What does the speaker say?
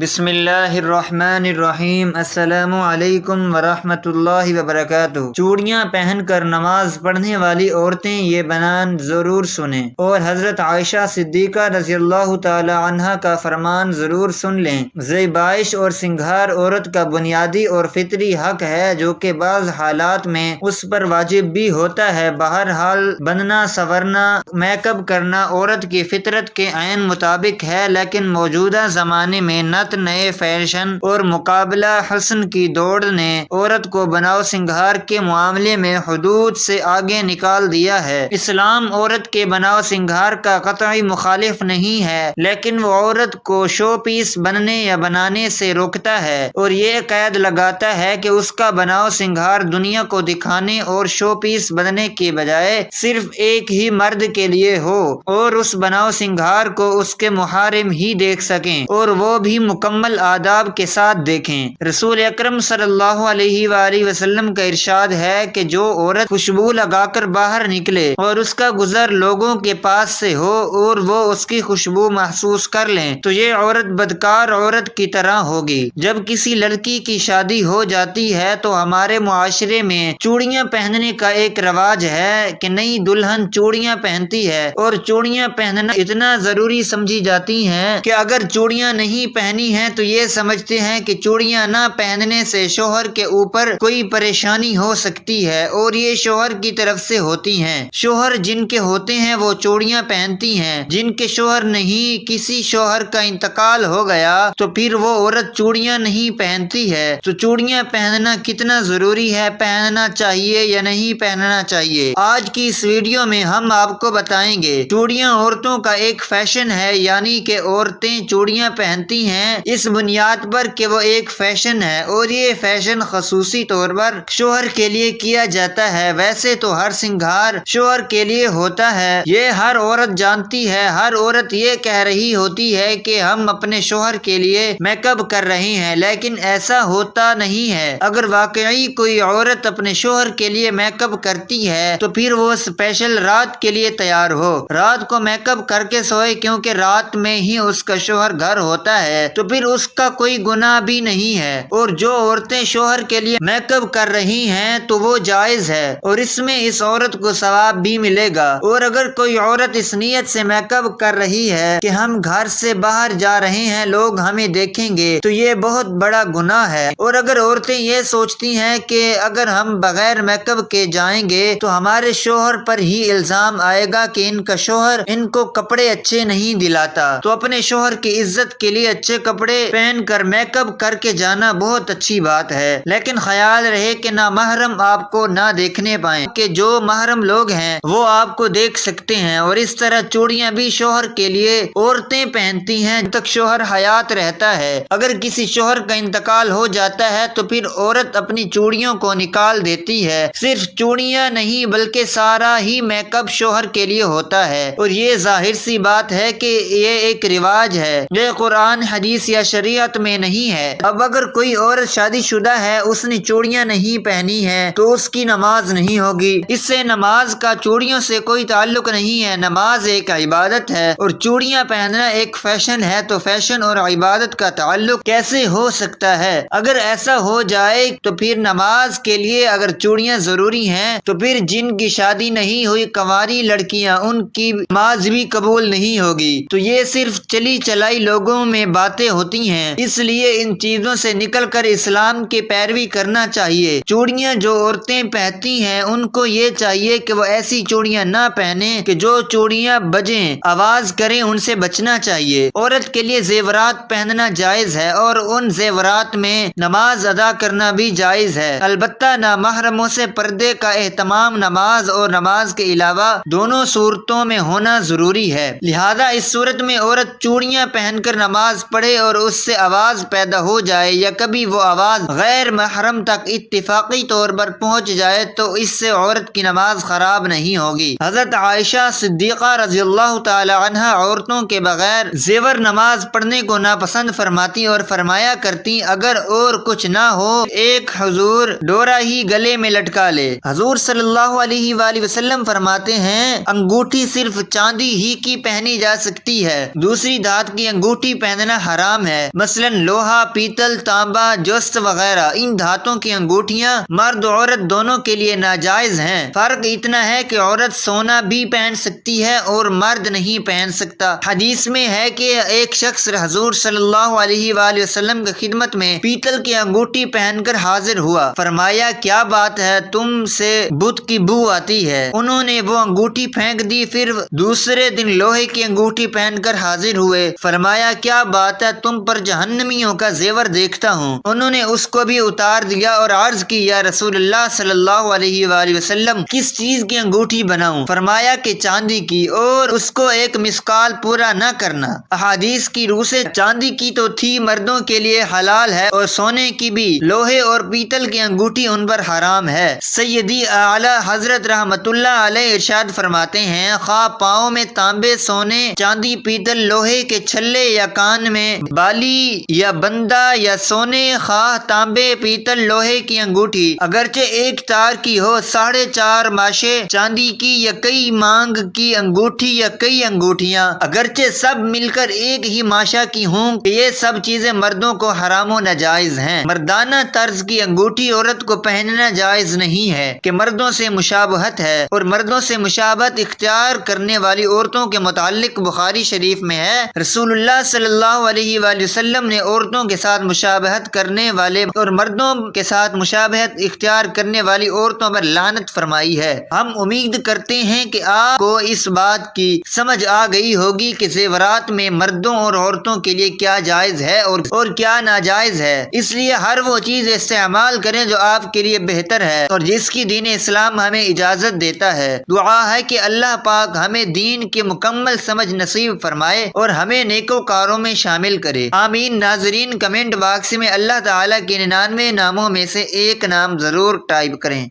بسم اللہ الرحمن الرحیم۔ السلام علیکم ورحمۃ اللہ وبرکاتہ۔ چوڑیاں پہن کر نماز پڑھنے والی عورتیں یہ بیان ضرور سنیں، اور حضرت عائشہ صدیقہ رضی اللہ تعالی عنہا کا فرمان ضرور سن لیں۔ زیبائش اور سنگھار عورت کا بنیادی اور فطری حق ہے، جو کہ بعض حالات میں اس پر واجب بھی ہوتا ہے۔ بہرحال بننا، سنورنا، میک اپ کرنا عورت کی فطرت کے عین مطابق ہے، لیکن موجودہ زمانے میں نئے فیشن اور مقابلہ حسن کی دوڑ نے عورت کو بناؤ سنگھار کے معاملے میں حدود سے آگے نکال دیا ہے۔ اسلام عورت کے بناؤ سنگھار کا قطعی مخالف نہیں ہے، لیکن وہ عورت کو شو پیس بننے یا بنانے سے روکتا ہے، اور یہ قید لگاتا ہے کہ اس کا بناؤ سنگھار دنیا کو دکھانے اور شو پیس بننے کے بجائے صرف ایک ہی مرد کے لیے ہو، اور اس بناؤ سنگھار کو اس کے محارم ہی دیکھ سکیں، اور وہ بھی مکمل آداب کے ساتھ دیکھیں۔ رسول اکرم صلی اللہ علیہ وآلہ وسلم کا ارشاد ہے کہ جو عورت خوشبو لگا کر باہر نکلے اور اس کا گزر لوگوں کے پاس سے ہو اور وہ اس کی خوشبو محسوس کر لیں تو یہ عورت بدکار عورت کی طرح ہوگی۔ جب کسی لڑکی کی شادی ہو جاتی ہے تو ہمارے معاشرے میں چوڑیاں پہننے کا ایک رواج ہے کہ نئی دلہن چوڑیاں پہنتی ہے، اور چوڑیاں پہننا اتنا ضروری سمجھی جاتی ہیں کہ اگر چوڑیاں نہیں پہنی ہیں تو یہ سمجھتے ہیں کہ چوڑیاں نہ پہننے سے شوہر کے اوپر کوئی پریشانی ہو سکتی ہے، اور یہ شوہر کی طرف سے ہوتی ہیں۔ شوہر جن کے ہوتے ہیں وہ چوڑیاں پہنتی ہیں، جن کے شوہر نہیں، کسی شوہر کا انتقال ہو گیا تو پھر وہ عورت چوڑیاں نہیں پہنتی ہے۔ تو چوڑیاں پہننا کتنا ضروری ہے، پہننا چاہیے یا نہیں پہننا چاہیے؟ آج کی اس ویڈیو میں ہم آپ کو بتائیں گے۔ چوڑیاں عورتوں کا ایک فیشن ہے، یعنی کہ عورتیں چوڑیاں پہنتی ہیں اس بنیاد پر کہ وہ ایک فیشن ہے، اور یہ فیشن خصوصی طور پر شوہر کے لیے کیا جاتا ہے۔ ویسے تو ہر سنگھار شوہر کے لیے ہوتا ہے، یہ ہر عورت جانتی ہے۔ ہر عورت یہ کہہ رہی ہوتی ہے کہ ہم اپنے شوہر کے لیے میک اپ کر رہے ہیں، لیکن ایسا ہوتا نہیں ہے۔ اگر واقعی کوئی عورت اپنے شوہر کے لیے میک اپ کرتی ہے تو پھر وہ اسپیشل رات کے لیے تیار ہو، رات کو میک اپ کر کے سوئے، کیونکہ رات میں ہی اس کا شوہر گھر ہوتا ہے، تو پھر اس کا کوئی گناہ بھی نہیں ہے۔ اور جو عورتیں شوہر کے لیے میک اپ کر رہی ہیں تو وہ جائز ہے، اور اس میں اس عورت کو ثواب بھی ملے گا۔ اور اگر کوئی عورت اس نیت سے میک اپ کر رہی ہے کہ ہم گھر سے باہر جا رہے ہیں، لوگ ہمیں دیکھیں گے، تو یہ بہت بڑا گناہ ہے۔ اور اگر عورتیں یہ سوچتی ہیں کہ اگر ہم بغیر میک اپ کے جائیں گے تو ہمارے شوہر پر ہی الزام آئے گا کہ ان کا شوہر ان کو کپڑے اچھے نہیں دلاتا، تو اپنے شوہر کی عزت کے لیے اچھے کپڑے پہن کر میک اپ کر کے جانا بہت اچھی بات ہے، لیکن خیال رہے کہ نہ محرم آپ کو نہ دیکھنے پائیں، کہ جو محرم لوگ ہیں وہ آپ کو دیکھ سکتے ہیں۔ اور اس طرح چوڑیاں بھی شوہر کے لیے عورتیں پہنتی ہیں جب تک شوہر حیات رہتا ہے۔ اگر کسی شوہر کا انتقال ہو جاتا ہے تو پھر عورت اپنی چوڑیوں کو نکال دیتی ہے۔ صرف چوڑیاں نہیں بلکہ سارا ہی میک اپ شوہر کے لیے ہوتا ہے، اور یہ ظاہر سی بات ہے کہ یہ ایک رواج ہے، یہ قرآن حدیث یا شریعت میں نہیں ہے۔ اب اگر کوئی عورت شادی شدہ ہے، اس نے چوڑیاں نہیں پہنی ہے تو اس کی نماز نہیں ہوگی۔ اس سے نماز کا چوڑیوں سے کوئی تعلق نہیں ہے۔ نماز ایک عبادت ہے، اور چوڑیاں پہننا ایک فیشن ہے، تو فیشن اور عبادت کا تعلق کیسے ہو سکتا ہے؟ اگر ایسا ہو جائے تو پھر نماز کے لیے اگر چوڑیاں ضروری ہیں تو پھر جن کی شادی نہیں ہوئی کنواری لڑکیاں، ان کی نماز بھی قبول نہیں ہوگی۔ تو یہ صرف چلی چلائی لوگوں میں باتیں ہوتی ہیں، اس لیے ان چیزوں سے نکل کر اسلام کی پیروی کرنا چاہیے۔ چوڑیاں جو عورتیں پہنتی ہیں ان کو یہ چاہیے کہ وہ ایسی چوڑیاں نہ پہنیں کہ جو چوڑیاں بجیں، آواز کریں، ان سے بچنا چاہیے۔ عورت کے لیے زیورات پہننا جائز ہے، اور ان زیورات میں نماز ادا کرنا بھی جائز ہے، البتہ نامحرموں سے پردے کا اہتمام نماز اور نماز کے علاوہ دونوں صورتوں میں ہونا ضروری ہے۔ لہذا اس صورت میں عورت چوڑیاں پہن کر نماز پڑھے اور اس سے آواز پیدا ہو جائے، یا کبھی وہ آواز غیر محرم تک اتفاقی طور پر پہنچ جائے، تو اس سے عورت کی نماز خراب نہیں ہوگی۔ حضرت عائشہ صدیقہ رضی اللہ تعالی عنہا عورتوں کے بغیر زیور نماز پڑھنے کو ناپسند فرماتی اور فرمایا کرتی اگر اور کچھ نہ ہو ایک حضور ڈورا ہی گلے میں لٹکا لے۔ حضور صلی اللہ علیہ وآلہ وسلم فرماتے ہیں انگوٹھی صرف چاندی ہی کی پہنی جا سکتی ہے، دوسری دھات کی انگوٹھی پہننا حرام حرام ہے، مثلاً لوہا، پیتل، تانبا، جوست وغیرہ۔ ان دھاتوں کی انگوٹھیاں مرد و عورت دونوں کے لیے ناجائز ہیں۔ فرق اتنا ہے کہ عورت سونا بھی پہن سکتی ہے اور مرد نہیں پہن سکتا۔ حدیث میں ہے کہ ایک شخص حضور صلی اللہ علیہ وآلہ وسلم کی خدمت میں پیتل کی انگوٹھی پہن کر حاضر ہوا۔ فرمایا کیا بات ہے، تم سے بت کی بو آتی ہے۔ انہوں نے وہ انگوٹھی پھینک دی، پھر دوسرے دن لوہے کی انگوٹھی پہن کر حاضر ہوئے۔ فرمایا کیا بات ہے، تم پر جہنمیوں کا زیور دیکھتا ہوں۔ انہوں نے اس کو بھی اتار دیا اور عرض کی یا رسول اللہ صلی اللہ علیہ وآلہ وسلم کس چیز کی انگوٹھی بناؤں؟ فرمایا کہ چاندی کی، اور اس کو ایک مسقال پورا نہ کرنا۔ احادیث کی روح سے چاندی کی تو تھی مردوں کے لیے حلال ہے اور سونے کی بھی، لوہے اور پیتل کی انگوٹھی ان پر حرام ہے۔ سیدی اعلی حضرت رحمت اللہ علیہ ارشاد فرماتے ہیں خواہ پاؤں میں تانبے، سونے، چاندی، پیتل، لوہے کے چھلے یا کان میں بالی یا بندہ یا سونے، خواہ تانبے، پیتل، لوہے کی انگوٹھی اگرچہ ایک تار کی ہو، 4.5 ماشے چاندی کی یا کئی مانگ کی انگوٹھی یا کئی انگوٹھیاں اگرچہ سب مل کر ایک ہی ماشا کی ہوں، یہ سب چیزیں مردوں کو حرام و ناجائز ہیں۔ مردانہ طرز کی انگوٹھی عورت کو پہننا جائز نہیں ہے کہ مردوں سے مشابہت ہے، اور مردوں سے مشابہت اختیار کرنے والی عورتوں کے متعلق بخاری شریف میں ہے رسول اللہ صلی اللہ علیہ وآلہ وسلم نے عورتوں کے ساتھ مشابہت کرنے والے اور مردوں کے ساتھ مشابہت اختیار کرنے والی عورتوں پر لعنت فرمائی ہے۔ ہم امید کرتے ہیں کہ آپ کو اس بات کی سمجھ آ گئی ہوگی کہ زیورات میں مردوں اور عورتوں کے لیے کیا جائز ہے اور کیا ناجائز ہے۔ اس لیے ہر وہ چیز استعمال کریں جو آپ کے لیے بہتر ہے اور جس کی دین اسلام ہمیں اجازت دیتا ہے۔ دعا ہے کہ اللہ پاک ہمیں دین کی مکمل سمجھ نصیب فرمائے اور ہمیں نیکوکاروں میں شامل کرے، آمین۔ ناظرین، کمنٹ باکس میں اللہ تعالیٰ کے 99 ناموں میں سے ایک نام ضرور ٹائپ کریں۔